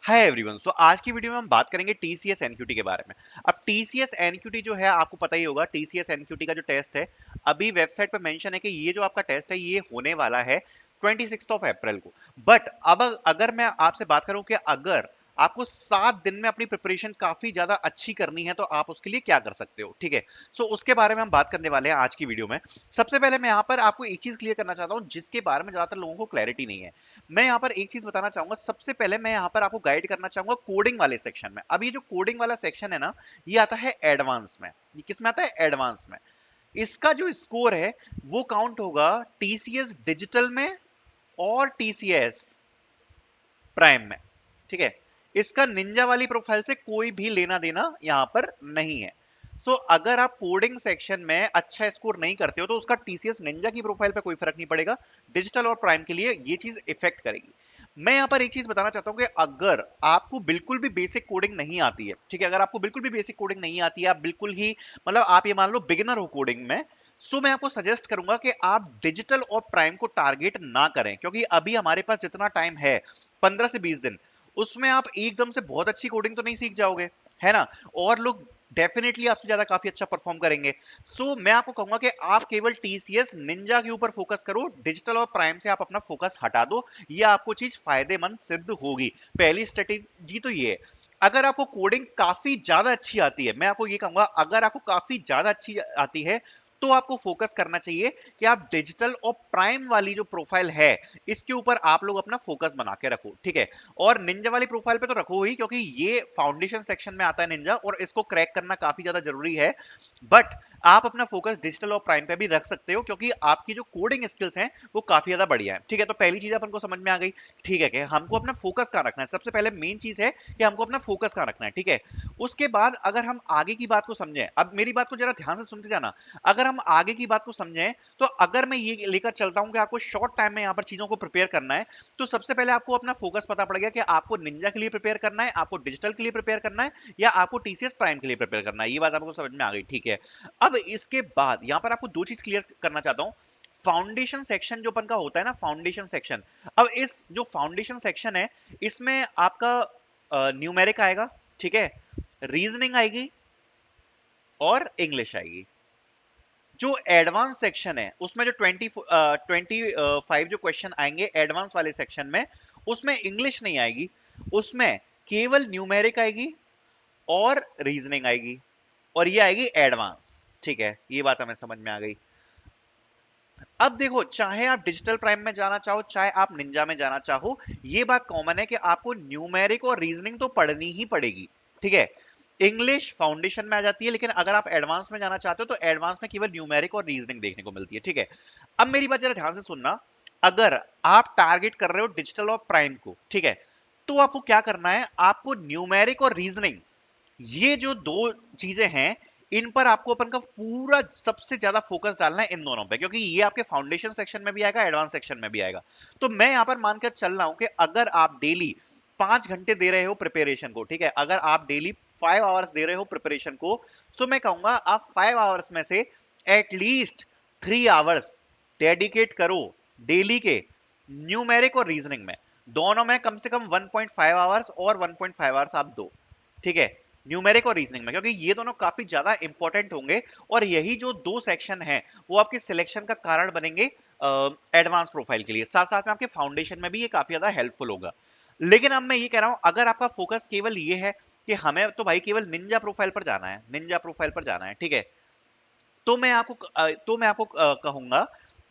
Hi everyone. सो आज की video में हम बात करेंगे टीसीएस एनक्यूटी के बारे में। अब टीसीएस एनक्यूटी जो है आपको पता ही होगा, टीसीएस एनक्यूटी का जो टेस्ट है अभी वेबसाइट पर मेंशन है कि ये जो आपका टेस्ट है ये होने वाला है 26 अप्रैल को। बट अब अगर मैं आपसे बात करूं कि अगर आपको 7 दिन में अपनी प्रिपरेशन काफी ज्यादा अच्छी करनी है तो आप उसके लिए क्या कर सकते हो, ठीक है। सो उसके बारे में हम बात करने वाले हैं आज की वीडियो में। सबसे पहले मैं यहाँ पर आपको एक चीज क्लियर करना चाहता हूँ जिसके बारे में ज्यादातर लोगों को क्लैरिटी नहीं है। मैं यहाँ पर एक चीज बताना चाहूंगा। सबसे पहले मैं यहाँ पर आपको गाइड करना चाहूंगा कोडिंग वाले सेक्शन में। अब ये जो कोडिंग वाला सेक्शन है ना, ये आता है एडवांस में। ये किस में आता है? एडवांस में। इसका जो स्कोर है वो काउंट होगा टीसीएस डिजिटल में और टीसीएस प्राइम में, ठीक है। इसका निंजा वाली प्रोफाइल से कोई भी लेना देना यहां पर नहीं है। अगर आप कोडिंग सेक्शन में अच्छा स्कोर नहीं करते हो तो उसका टीसीएस निंजा की प्रोफाइल पे कोई फर्क नहीं पड़ेगा। डिजिटल और प्राइम के लिए ये चीज इफेक्ट करेगी। मैं यहां पर एक चीज बताना चाहता हूं कि अगर आपको बिल्कुल भी बेसिक कोडिंग नहीं आती है, ठीक है, अगर आपको बिल्कुल भी बेसिक कोडिंग नहीं आती है, आप बिल्कुल ही मतलब आप ये मान लो बिगिनर हो कोडिंग में, मैं आपको सजेस्ट करूंगा कि आप डिजिटल और प्राइम को टारगेट ना करें, क्योंकि अभी हमारे पास जितना टाइम है 15 से 20 दिन, उसमें आप एकदम से बहुत अच्छी कोडिंग तो नहीं सीख जाओगे, है ना। और लोग डेफिनेटली आपसे ज्यादा काफी अच्छा परफॉर्म करेंगे। मैं आपको कहूंगा कि आप केवल टीसीएस निंजा के ऊपर फोकस करो, डिजिटल और प्राइम से आप अपना फोकस हटा दो। ये आपको चीज फायदेमंद सिद्ध होगी। पहली स्ट्रेटेजी तो ये है। अगर आपको कोडिंग काफी ज्यादा अच्छी आती है, मैं आपको ये कहूंगा, अगर आपको काफी ज्यादा अच्छी आती है तो आपको फोकस करना चाहिए कि आप डिजिटल और प्राइम वाली जो प्रोफाइल है इसके ऊपर आप लोग अपना फोकस बना के रखो, ठीक है। और निंजा वाली प्रोफाइल पे तो रखो ही, क्योंकि ये फाउंडेशन सेक्शन में आता है निंजा और इसको क्रैक करना काफी ज्यादा जरूरी है। बट आप अपना फोकस डिजिटल और प्राइम पे भी रख सकते हो, क्योंकि आपकी जो कोडिंग स्किल्स हैं वो काफी ज्यादा बढ़िया है, ठीक है। तो पहली चीज अपन को समझ में आ गई, ठीक है, कि हमको अपना फोकस कहां रखना है। सबसे पहले मेन चीज है कि हमको अपना फोकस कहां रखना है, ठीक है। उसके बाद अगर हम आगे की बात को समझें, अब मेरी बात को जरा ध्यान से सुनते जाना। अगर हम आगे की बात को समझें तो अगर मैं ये लेकर चलता हूं कि आपको शॉर्ट टाइम में यहां पर चीजों को प्रिपेयर करना है, तो सबसे पहले आपको अपना फोकस पता पड़ गया कि आपको निंजा के लिए प्रिपेयर करना है, आपको डिजिटल के लिए प्रिपेयर करना है, या आपको टीसीएस प्राइम के लिए प्रिपेयर करना है। ये बात आपको समझ में आ गई, ठीक है। अब इसके बाद यहां पर आपको दो चीज क्लियर करना चाहता हूं। फाउंडेशन सेक्शन जो अपन का होता है ना, फाउंडेशन सेक्शन, अब इस जो फाउंडेशन सेक्शन है इसमें आपका न्यूमेरिक आएगा, ठीक है, रीजनिंग आएगी और इंग्लिश आएगी। जो एडवांस सेक्शन है उसमें जो 25 जो क्वेश्चन आएंगे एडवांस वाले सेक्शन में, उसमें इंग्लिश नहीं आएगी, उसमें केवल न्यूमेरिक आएगी और रीजनिंग आएगी, और ये आएगी एडवांस, ठीक है। ये बात हमें समझ में आ गई। अब देखो, चाहे आप डिजिटल प्राइम में जाना चाहो चाहे आप निंजा में जाना चाहो, ये बात कॉमन है कि आपको न्यूमेरिक और रीजनिंग तो पढ़नी ही पड़ेगी, ठीक है। इंग्लिश फाउंडेशन में आ जाती है, लेकिन अगर आप एडवांस में जाना चाहते हो तो एडवांस में केवल न्यूमेरिक और रीजनिंग देखने को मिलती है, ठीक है। अब मेरी बात जरा ध्यान से सुनना। अगर आप टारगेट कर रहे हो डिजिटल और प्राइम को, ठीक है, तो आपको क्या करना है, आपको न्यूमेरिक और रीजनिंग, ये जो दो चीजें हैं, इन पर आपको अपन का पूरा सबसे ज्यादा फोकस डालना है इन दोनों पे, क्योंकि ये आपके फाउंडेशन सेक्शन में भी आएगा, एडवांस सेक्शन में भी आएगा। तो मैं यहां पर मानकर चल रहा हूं कि अगर आप डेली 5 घंटे दे रहे हो प्रिपरेशन को, ठीक है, अगर आप डेली 5 आवर्स दे रहे हो प्रिपरेशन को, मैं कहूंगा आप 5 आवर्स में से एटलीस्ट 3 आवर्स डेडिकेट करो डेली के न्यूमेरिक और रीजनिंग में। दोनों में कम से कम 1.5 आवर्स और 1.5 आवर्स आप दो, ठीक है, न्यूमेरिक और रीजनिंग में, क्योंकि ये दोनों काफी ज्यादा इंपॉर्टेंट होंगे। और यही जो दो सेक्शन हैं वो आपके सिलेक्शन का कारण बनेंगे एडवांस प्रोफाइल के लिए। साथ साथ में आपके फाउंडेशन में भी ये काफी ज्यादा हेल्पफुल होगा। लेकिन अब मैं ये कह रहा हूं, अगर आपका फोकस केवल ये है कि हमें तो भाई केवल निंजा प्रोफाइल पर जाना है, निंजा प्रोफाइल पर जाना है, ठीक है, तो मैं आपको कहूंगा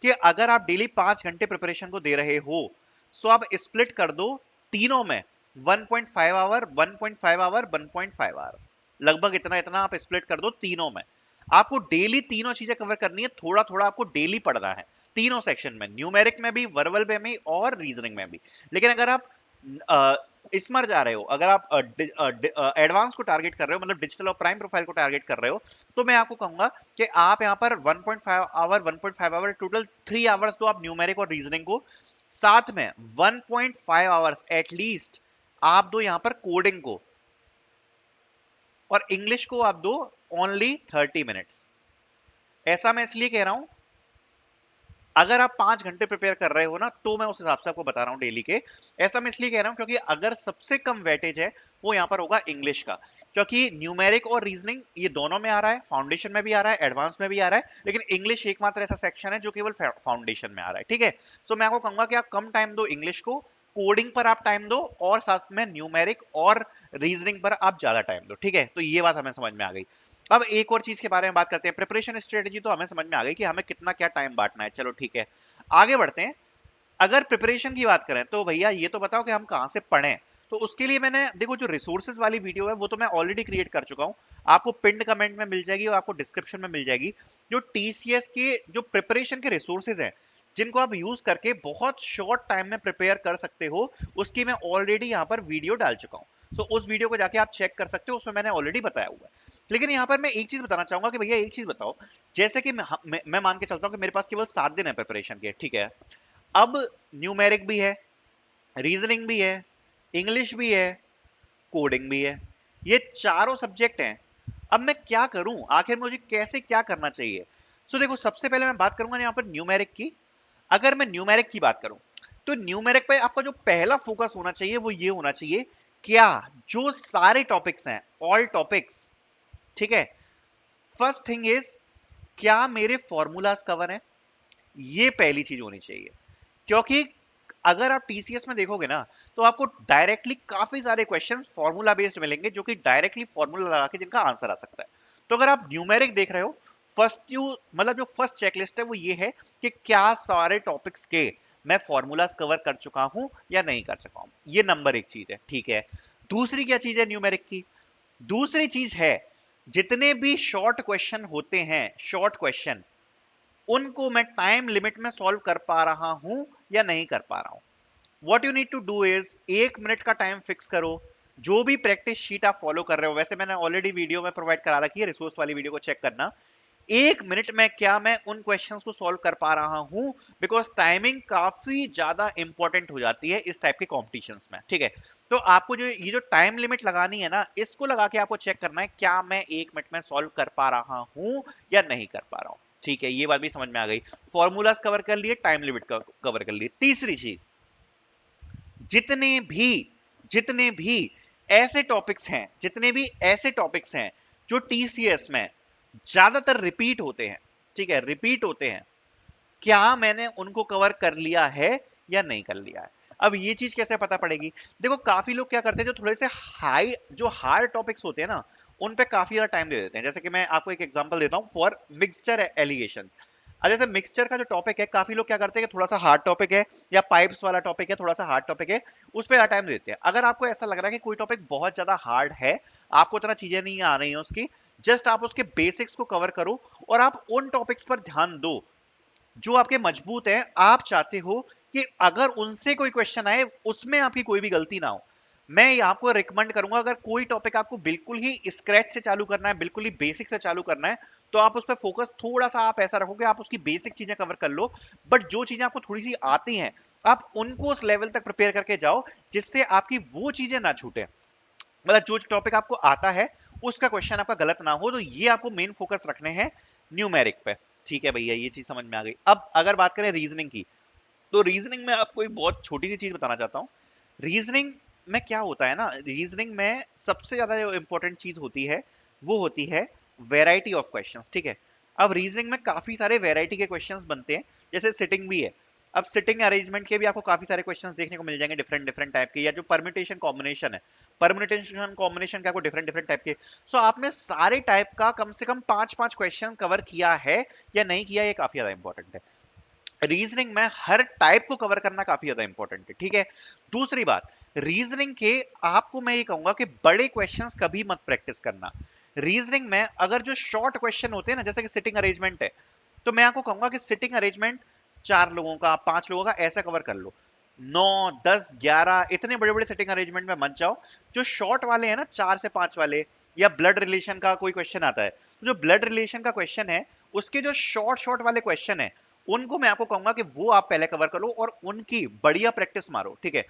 कि अगर आप डेली 5 घंटे प्रिपरेशन को दे रहे हो, आप स्प्लिट कर दो तीनों में, 1.5 आवर 1.5 आवर 1.5 आवर, लगभग इतना इतना आप स्प्लिट कर दो तीनों में। आपको डेली तीनों चीजें कवर करनी है, थोड़ा थोड़ा आपको डेली पढ़ना है तीनों सेक्शन में, न्यूमेरिक में भी, वर्बल में भी और रीजनिंग में भी। लेकिन अगर आप इसमर जा रहे हो, अगर आप एडवांस को टारगेट कर रहे हो, मतलब डिजिटल और प्राइम प्रोफाइल को टारगेट कर रहे हो, तो मैं आपको कहूंगा कि आप यहां पर 1.5 आवर टोटल 3 आवर्स दो आप न्यूमेरिक और रीजनिंग को, साथ में 1.5 आवर्स एटलीस्ट आप दो यहां पर कोडिंग को, और इंग्लिश को आप दो ओनली 30 मिनट्स। ऐसा मैं इसलिए कह रहा हूं अगर आप 5 घंटे प्रिपेयर कर रहे हो ना तो मैं उस हिसाब से आपको बता रहा हूँ डेली के। ऐसा मैं इसलिए कह रहा हूँ क्योंकि अगर सबसे कम वेटेज है वो यहाँ पर होगा इंग्लिश का, क्योंकि न्यूमेरिक और रीजनिंग ये दोनों में आ रहा है, फाउंडेशन में भी आ रहा है, एडवांस में भी आ रहा है, लेकिन इंग्लिश एकमात्र ऐसा सेक्शन है जो केवल फाउंडेशन में आ रहा है। ठीक है, तो मैं आपको कहूंगा कि आप कम टाइम दो इंग्लिश को, कोडिंग पर आप टाइम दो, और साथ में न्यूमेरिक और रीजनिंग पर आप ज्यादा टाइम दो। ठीक है, तो ये बात हमें समझ में आ गई। अब एक और चीज के बारे में बात करते हैं, प्रिपरेशन स्ट्रेटेजी तो हमें समझ में आ गई कि हमें कितना क्या टाइम बांटना है। चलो ठीक है, आगे बढ़ते हैं। अगर प्रिपरेशन की बात करें तो भैया ये तो बताओ कि हम कहां से पढ़ें। तो उसके लिए मैंने देखो जो रिसोर्सेज वाली वीडियो है वो तो मैं ऑलरेडी क्रिएट कर चुका हूं, आपको पिंड कमेंट में मिल जाएगी और आपको डिस्क्रिप्शन में मिल जाएगी। जो टीसीएस के जो प्रिपरेशन के रिसोर्सेज हैं जिनको आप यूज करके बहुत शॉर्ट टाइम में प्रिपेयर कर सकते हो, उसकी मैं ऑलरेडी यहाँ पर वीडियो डाल चुका हूँ। तो उस वीडियो को जाके आप चेक कर सकते हो, उसमें मैंने ऑलरेडी बताया हुआ है। लेकिन यहाँ पर मैं एक चीज बताना चाहूंगा कि भैया एक चीज बताओ, जैसे कि मैं मान के चलता हूँ कि मेरे पास केवल 7 दिन है प्रिपरेशन के। ठीक है, अब न्यूमेरिक भी है, रीजनिंग भी है, इंग्लिश भी है, कोडिंग भी है, ये चारों सब्जेक्ट हैं। अब मैं क्या करूं, आखिर मुझे कैसे क्या करना चाहिए। सो देखो, सबसे पहले मैं बात करूंगा यहाँ पर न्यूमेरिक की। अगर मैं न्यूमेरिक की बात करूं तो न्यूमेरिक पे आपका जो पहला फोकस होना चाहिए वो ये होना चाहिए, क्या जो सारे टॉपिक्स हैं, ऑल टॉपिक्स, ठीक है, फर्स्ट थिंग इज क्या मेरे फॉर्मूलाज कवर हैं, ये पहली चीज होनी चाहिए। क्योंकि अगर आप टीसीएस में देखोगे ना तो आपको डायरेक्टली काफी सारे क्वेश्चन फॉर्मूला बेस्ड मिलेंगे, जो कि डायरेक्टली फॉर्मूला लगा के जिनका आंसर आ सकता है। तो अगर आप न्यूमेरिक देख रहे हो, फर्स्ट यू मतलब जो फर्स्ट चेकलिस्ट है वो ये है कि क्या सारे टॉपिक्स के मैं फॉर्मूलाज कवर कर चुका हूं या नहीं कर चुका हूं, ये नंबर एक चीज है। ठीक है, दूसरी क्या चीज है न्यूमेरिक की, दूसरी चीज है जितने भी शॉर्ट क्वेश्चन होते हैं, शॉर्ट क्वेश्चन, उनको मैं टाइम लिमिट में सॉल्व कर पा रहा हूं या नहीं कर पा रहा हूं। What you need to do is 1 minute का टाइम फिक्स करो। जो भी प्रैक्टिस शीट आप फॉलो कर रहे हो, वैसे मैंने ऑलरेडी वीडियो में प्रोवाइड करा रखी है, रिसोर्स वाली वीडियो को चेक करना। 1 मिनट में क्या मैं उन क्वेश्चंस को सॉल्व कर पा रहा हूं, बिकॉज टाइमिंग काफी ज्यादा इंपॉर्टेंट हो जाती है इस टाइप के कॉम्पिटिशन्स में। ठीक है, तो आपको जो ये जो टाइम लिमिट लगानी है ना, इसको लगा के आपको चेक करना है क्या मैं 1 मिनट में सॉल्व कर पा रहा हूं या नहीं कर पा रहा हूं। ठीक है, ये बात भी समझ में आ गई, फॉर्मूलाज कवर कर लिए, टाइम लिमिट कवर कर लिए। तीसरी चीज, जितने भी जितने भी ऐसे टॉपिक्स हैं, जितने भी ऐसे टॉपिक्स हैं जो टीसीएस में ज्यादातर रिपीट होते हैं, ठीक है, रिपीट होते हैं, क्या मैंने उनको कवर कर लिया है या नहीं कर लिया है। अब ये चीज कैसे पता पड़ेगी, देखो काफी लोग क्या करते हैं, जो थोड़े से हाई जो हार्ड टॉपिक्स होते हैं ना, उन पे काफी ज्यादा टाइम दे देते हैं। जैसे कि मैं आपको एक एग्जांपल देता हूं फॉर मिक्सचर एलिगेशन। अब जैसे मिक्सचर का जो टॉपिक है, काफी लोग क्या करते हैं कि थोड़ा सा हार्ड टॉपिक है या पाइप्स वाला टॉपिक है, थोड़ा सा हार्ड टॉपिक है, उस पर टाइम देते हैं। अगर आपको ऐसा लग रहा है कि कोई टॉपिक बहुत ज्यादा हार्ड है, आपको इतना चीजें नहीं आ रही हैं उसकी, जस्ट आप उसके बेसिक्स को कवर करो और आप उन टॉपिक्स पर ध्यान दो जो आपके मजबूत है। आप चाहते हो कि अगर उनसे कोई क्वेश्चन आए उसमें आपकी कोई भी गलती ना हो। मैं आपको रिकमेंड करूंगा, अगर कोई टॉपिक आपको बिल्कुल ही स्क्रैच से चालू करना है, बिल्कुल ही बेसिक से चालू करना है, तो आप उस पर फोकस थोड़ा सा आप ऐसा रखो कि आप उसकी बेसिक चीजें कवर कर लो। बट जो चीजें आपको थोड़ी सी आती हैं, आप उनको उस लेवल तक प्रिपेयर करके जाओ जिससे आपकी वो चीजें ना छूटे। मतलब जो टॉपिक आपको आता है उसका क्वेश्चन आपका गलत ना हो, तो ये आपको मेन फोकस रखने हैं न्यूमेरिक पे। ठीक है भैया, ये चीज समझ में आ गई। अब अगर बात करें रीजनिंग की, तो रीजनिंग में आपको एक बहुत छोटी सी चीज बताना चाहता हूँ। रीजनिंग में क्या होता है ना, रीजनिंग में सबसे ज्यादा जो इंपॉर्टेंट चीज होती है वो होती है वेराइटी ऑफ क्वेश्चंस। ठीक है, अब रीजनिंग में काफी सारे वेराइटी के क्वेश्चंस बनते हैं, जैसे सिटिंग भी है। अब सिटिंग अरेंजमेंट के भी आपको काफी सारे क्वेश्चंस देखने को मिल जाएंगे, डिफरेंट डिफरेंट टाइप के, या जो परम्यूटेशन कॉम्बिनेशन है, परम्यूटेशन कॉम्बिनेशन के आपको डिफरेंट डिफरेंट टाइप के। सो आपने सारे टाइप का कम से कम 5-5 क्वेश्चन कवर किया है या नहीं किया, ये काफी ज्यादा इंपॉर्टेंट है। रीजनिंग में हर टाइप को कवर करना काफी ज्यादा इंपॉर्टेंट है। ठीक है, दूसरी बात, रीजनिंग के आपको मैं ये कहूंगा कि बड़े क्वेश्चंस कभी मत प्रैक्टिस करना। रीजनिंग में अगर जो शॉर्ट क्वेश्चन होते हैं ना, जैसे कि सिटिंग अरेंजमेंट है, तो मैं आपको कहूंगा कि सिटिंग अरेंजमेंट 4 लोगों का, 5 लोगों का ऐसा कवर कर लो। 9, 10, 11 इतने बड़े बड़े सिटिंग अरेंजमेंट में मत जाओ। जो शॉर्ट वाले हैं ना, 4 से 5 वाले, या ब्लड रिलेशन का कोई क्वेश्चन आता है, तो जो ब्लड रिलेशन का क्वेश्चन है उसके जो शॉर्ट शॉर्ट वाले क्वेश्चन है, उनको मैं आपको कहूंगा कि वो आप पहले कवर करो और उनकी बढ़िया प्रैक्टिस मारो। ठीक है,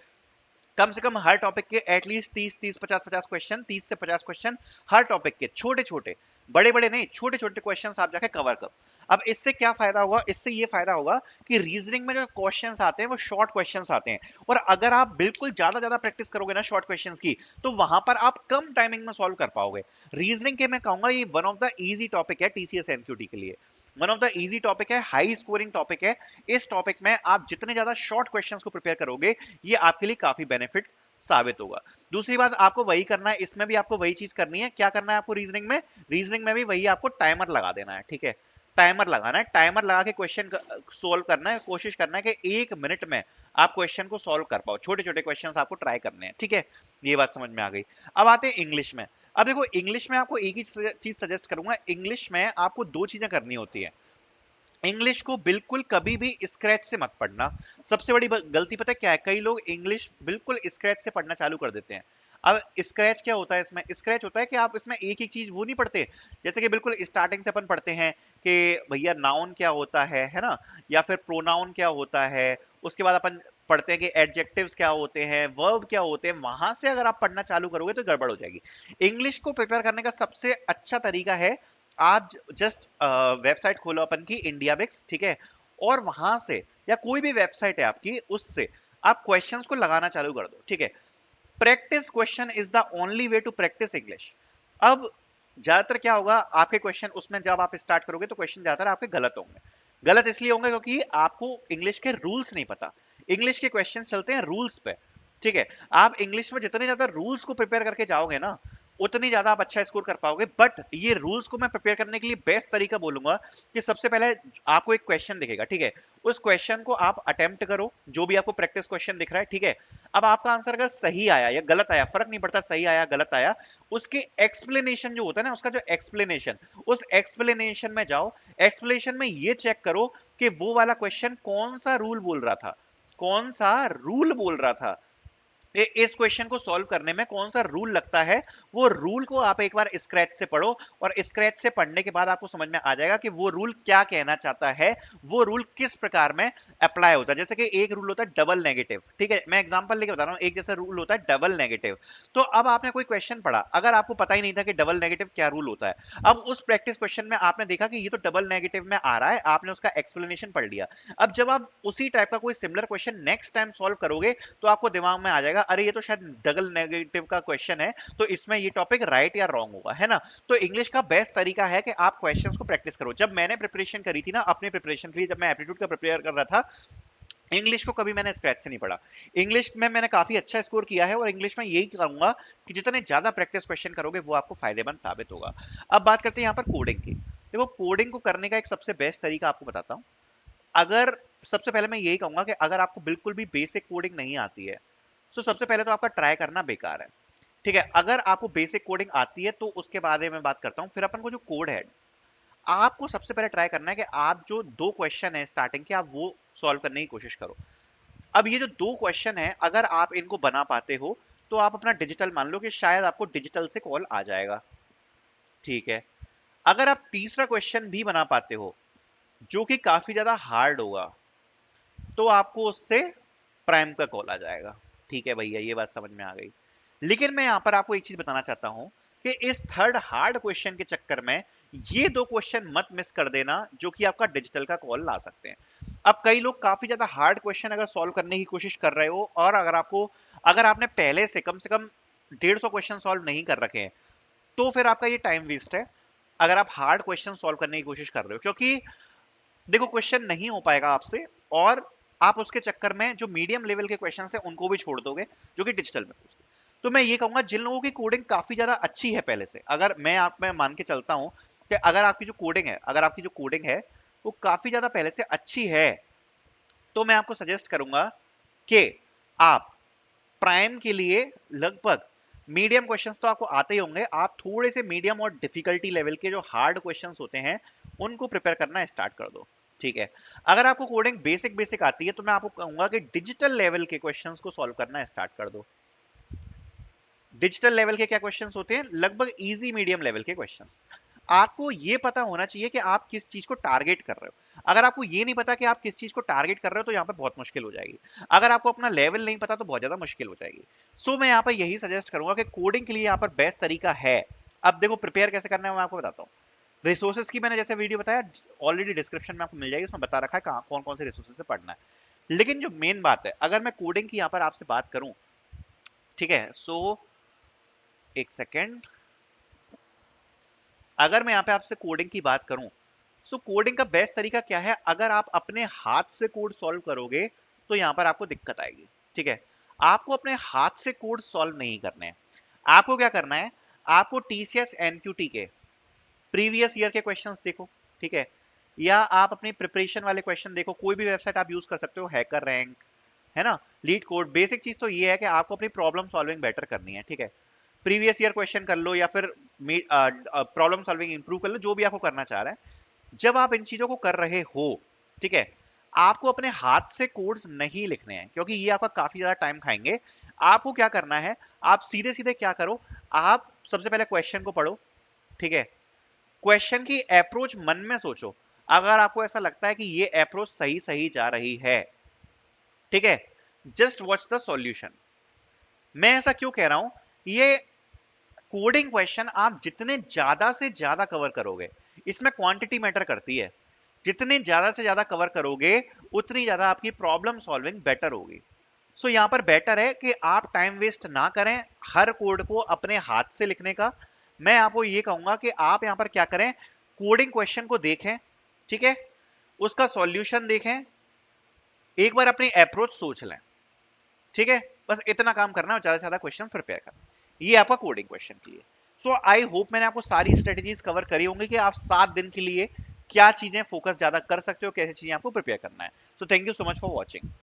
कम से कम हर टॉपिक के एटलीस्ट 30-30, 50-50 क्वेश्चन, 30 से 50 क्वेश्चन हर टॉपिक के, छोटे छोटे, बड़े बड़े नहीं, छोटे छोटे क्वेश्चन आप जाके कवर करो। अब इससे क्या फायदा होगा, इससे ये फायदा होगा कि रीजनिंग में जो क्वेश्चंस आते हैं वो शॉर्ट क्वेश्चंस आते हैं, और अगर आप बिल्कुल ज्यादा ज्यादा प्रैक्टिस करोगे ना शॉर्ट क्वेश्चंस की, तो वहां पर आप कम टाइमिंग में सॉल्व कर पाओगे। रीजनिंग के मैं कहूंगा ये one of the easy topic है टीसीएस एनक्यूटी के लिए, one of the easy topic है, हाई स्कोरिंग टॉपिक है। इस टॉपिक में आप जितने ज्यादा शॉर्ट क्वेश्चंस को प्रिपेयर करोगे, ये आपके लिए काफी बेनिफिट साबित होगा। दूसरी बात आपको वही करना है, इसमें भी आपको वही चीज करनी है। क्या करना है आपको रीजनिंग में, रीजनिंग में भी वही आपको टाइमर लगा देना है, ठीक है। टाइमर लगाना है, टाइमर लगा के क्वेश्चन सोल्व करना है, कोशिश करना है कि 1 मिनट में आप क्वेश्चन को सोल्व कर पाओ, छोटे छोटे क्वेश्चन आपको ट्राई करने हैं, ठीक है। ये बात समझ में आ गई। अब आते हैं इंग्लिश में। अब देखो इंग्लिश में आपको एक ही चीज सजेस्ट करूंगा, इंग्लिश में आपको दो चीजें करनी होती है। इंग्लिश को बिल्कुल कभी भी स्क्रैच से मत पढ़ना। सबसे बड़ी गलती पता है क्या है, कई लोग इंग्लिश बिल्कुल स्क्रैच से पढ़ना चालू कर देते हैं। अब स्क्रैच क्या होता है, इसमें स्क्रैच होता है कि आप इसमें एक एक चीज वो नहीं पढ़ते, जैसे कि बिल्कुल स्टार्टिंग से अपन पढ़ते हैं कि भैया नाउन क्या होता है ना, या फिर प्रोनाउन क्या होता है, उसके बाद अपन पढ़ते हैं कि एडजेक्टिव्स क्या होते हैं, वर्ब क्या होते हैं। वहां से अगर आप पढ़ना चालू करोगे तो गड़बड़ हो जाएगी। इंग्लिश को प्रिपेयर करने का सबसे अच्छा तरीका है, आप जस्ट वेबसाइट खोलो अपन की इंडिया बिक्स, ठीक है, और वहां से या कोई भी वेबसाइट है आपकी, उससे आप क्वेश्चंस को लगाना चालू कर दो, ठीक है। Practice question is the only way to practice English. अब ज्यादातर क्या होगा आपके क्वेश्चन, उसमें जब आप स्टार्ट करोगे तो क्वेश्चन ज्यादातर आपके गलत होंगे। गलत इसलिए होंगे क्योंकि आपको इंग्लिश के रूल्स नहीं पता। इंग्लिश के क्वेश्चन चलते हैं रूल्स पे, ठीक है। आप इंग्लिश में जितने ज्यादा रूल्स को प्रिपेयर करके जाओगे ना, उतनी ज्यादा आप अच्छा स्कोर कर पाओगे। बट ये रूल्स को मैं प्रिपेयर करने के लिए बेस्ट तरीका बोलूंगा कि सबसे पहले आपको एक क्वेश्चन दिखेगा, ठीक है, उस क्वेश्चन को आप अटेम्प्ट करो, जो भी आपको प्रैक्टिस क्वेश्चन दिख रहा है, ठीक है। अब आपका आंसर अगर सही आया या गलत आया, फर्क नहीं पड़ता, सही आया गलत आया, उसके एक्सप्लेनेशन जो होता है ना, उसका जो एक्सप्लेनेशन, उस एक्सप्लेनेशन में जाओ। एक्सप्लेनेशन में ये चेक करो कि वो वाला क्वेश्चन कौन सा रूल बोल रहा था, कौन सा रूल बोल रहा था, इस क्वेश्चन को सॉल्व करने में कौन सा रूल लगता है। वो रूल को आप एक बार स्क्रैच से पढ़ो, और स्क्रैच से पढ़ने के बाद आपको समझ में आ जाएगा कि वो रूल क्या कहना चाहता है, वो रूल किस प्रकार में अप्लाई होता है। जैसे कि एक रूल होता है डबल नेगेटिव, ठीक है, मैं एग्जांपल लेके बता रहा हूं, एक जैसा रूल होता है डबल नेगेटिव। तो अब आपने कोई क्वेश्चन पढ़ा, अगर आपको पता ही नहीं था कि डबल नेगेटिव क्या रूल होता है, अब उस प्रैक्टिस क्वेश्चन में आपने देखा कि ये तो डबल नेगेटिव में आ रहा है, आपने उसका एक्सप्लेनेशन पढ़ लिया। अब जब आप उसी टाइप का कोई similar question next time solve करोगे, तो आपको दिमाग में आ जाएगा, अरे ये तो शायद डबल नेगेटिव का क्वेश्चन है, तो इसमें ये टॉपिक राइट या रॉन्ग होगा, है ना। तो इंग्लिश का बेस्ट तरीका है कि आप क्वेश्चंस को प्रैक्टिस करो। जब मैंने प्रिपरेशन करी थी ना अपने प्रिपरेशन के लिए, जब मैं एप्टीट्यूड का प्रिपेयर कर रहा था, इंग्लिश को कभी मैंने स्क्रैच से नहीं पढ़ा। इंग्लिश में मैंने काफी अच्छा स्कोर किया है, और इंग्लिश में यही कहूंगा कि जितने ज्यादा प्रैक्टिस क्वेश्चन करोगे वो आपको फायदेमंद साबित होगा। अब बात करते हैं यहाँ पर कोडिंग की। देखो कोडिंग को करने का एक सबसे बेस्ट तरीका आपको बताता हूँ। अगर सबसे पहले मैं यही कहूंगा कि अगर आपको बिल्कुल भी बेसिक कोडिंग नहीं आती है, तो सबसे पहले तो आपका ट्राई करना बेकार है, ठीक है। अगर आपको बेसिक कोडिंग आती है तो उसके बारे में बात करता हूँ। फिर अपन को जो कोड है, आपको सबसे पहले ट्राई करना है कि आप जो दो क्वेश्चन है स्टार्टिंग के, आप वो सॉल्व करने की कोशिश करो। अब ये जो दो क्वेश्चन है, अगर आप इनको बना पाते हो, तो आप अपना डिजिटल मान लो कि शायद आपको डिजिटल से कॉल आ जाएगा, ठीक है। अगर आप तीसरा क्वेश्चन भी बना पाते हो, जो कि काफी ज्यादा हार्ड होगा, तो आपको उससे प्राइम का कॉल आ जाएगा, ठीक है भैया, ये बात समझ में आ गई। लेकिन मैं यहां पर आपको एक चीज बताना चाहता हूं कि इस थर्ड हार्ड क्वेश्चन के चक्कर में ये दो क्वेश्चन मत मिस कर देना, जो कि आपका डिजिटल का कॉल ला सकते हैं। अब कई लोग काफी ज्यादा हार्ड क्वेश्चन अगर सॉल्व करने की कोशिश कर रहे हो, और अगर आपने पहले से कम 150 क्वेश्चन सॉल्व नहीं कर रखे हैं, तो फिर आपका ये टाइम वेस्ट है। अगर आप हार्ड क्वेश्चन सॉल्व करने की कोशिश कर रहे हो, क्योंकि देखो क्वेश्चन नहीं हो पाएगा आपसे, और आप उसके चक्कर में जो मीडियम लेवल के क्वेश्चन है उनको भी छोड़ दोगे, जो कि डिजिटल में पूछते हैं। तो मैं ये कहूंगा जिन लोगों की कोडिंग काफी ज्यादा अच्छी है पहले से, अगर मैं आप में मान के चलता हूं कि अगर आपकी जो कोडिंग है वो काफी ज्यादा पहले से अच्छी है, तो मैं आपको सजेस्ट करूंगा कि आप प्राइम के लिए लगभग मीडियम क्वेश्चंस तो आपको आते ही होंगे, आप थोड़े से मीडियम और डिफिकल्टी लेवल के जो हार्ड क्वेश्चंस होते हैं उनको प्रिपेयर करना स्टार्ट कर दो, ठीक है। अगर आपको कोडिंग बेसिक बेसिक आती है, तो मैं आपको कहूंगा कि डिजिटल लेवल के क्वेश्चंस को सॉल्व करना स्टार्ट कर दो। डिजिटल लेवल के क्या क्वेश्चंस होते हैं, लगभग इजी मीडियम लेवल के क्वेश्चंस। आपको ये पता होना चाहिए कि आप किस चीज को टारगेट कर रहे हो। अगर आपको ये नहीं पता कि आप किस चीज को टारगेट कर रहे हो, तो यहाँ पे बहुत मुश्किल हो जाएगी। अगर आपको अपना लेवल नहीं पता, तो बहुत ज्यादा मुश्किल हो जाएगी। सो मैं यहाँ पर यही सजेस्ट करूंगा कि कोडिंग के लिए यहाँ पर बेस्ट तरीका है। अब देखो प्रिपेयर कैसे करना है मैं आपको बताता हूँ। रिसोर्सेज की मैंने जैसे वीडियो बताया ऑलरेडी डिस्क्रिप्शन में आपको मिल जाएगी, उसमें बता रखा है कहाँ कौन कौन से रिसोर्सेज से पढ़ना है। लेकिन जो मेन बात है, अगर मैं कोडिंग की यहाँ पर आपसे बात करूं, ठीक है, सो एक सेकेंड, अगर मैं यहाँ पे आपसे कोडिंग की बात करूं, सो कोडिंग का बेस्ट तरीका क्या है, अगर आप अपने हाथ से कोड सॉल्व करोगे तो यहां पर आपको दिक्कत आएगी। ठीक है, आपको अपने हाथ से कोड सॉल्व नहीं करने हैं। आपको क्या करना है, आपको टीसीएस एनक्यूटी के प्रीवियस ईयर के क्वेश्चंस देखो, ठीक है, या आप अपनी प्रिपरेशन वाले क्वेश्चन देखो, कोई भी वेबसाइट आप यूज कर सकते हो, हैकर रैंक, है ना, लीड कोड। बेसिक चीज तो ये है कि आपको अपनी प्रॉब्लम सॉल्विंग बेटर करनी है। ठीक है, प्रीवियस ईयर क्वेश्चन कर लो या फिर प्रॉब्लम सॉल्विंग इंप्रूव कर लो, जो भी आपको करना चाह रहा है। जब आप इन चीजों को कर रहे हो, ठीक है, आपको अपने हाथ से कोड्स नहीं लिखने हैं, क्योंकि ये आपका काफी ज्यादा टाइम खाएंगे। आपको क्या करना है, आप सीधे सीधे क्या करो, आप सबसे पहले क्वेश्चन को पढ़ो, ठीक है, क्वेश्चन की अप्रोच मन में सोचो, अगर आपको ऐसा लगता है कि ये अप्रोच सही सही जा रही है, ठीक है, जस्ट वॉच द सॉल्यूशन। मैं ऐसा क्यों कह रहा हूं, ये कोडिंग क्वेश्चन आप जितने ज्यादा से ज्यादा कवर करोगे, इसमें क्वांटिटी मैटर करती है, जितने ज्यादा से ज्यादा कवर करोगे उतनी ज्यादा आपकी प्रॉब्लम सॉल्विंग बेटर होगी। सो यहां पर बेटर है कि आप टाइम वेस्ट ना करें हर कोड को अपने हाथ से लिखने का। मैं आपको ये कहूंगा कि आप यहां पर क्या करें, कोडिंग क्वेश्चन को देखें, ठीक है, उसका सॉल्यूशन देखें, एक बार अपनी अप्रोच सोच लें, ठीक है, बस इतना काम करना है, ज्यादा से ज्यादा क्वेश्चन प्रिपेयर करना, ये आपका कोडिंग क्वेश्चन के लिए। सो आई होप मैंने आपको सारी स्ट्रेटेजीज कवर करी होंगी कि आप 7 दिन के लिए क्या चीजें फोकस ज्यादा कर सकते हो, कैसे चीजें आपको प्रिपेयर करना है। So thank you so much for watching.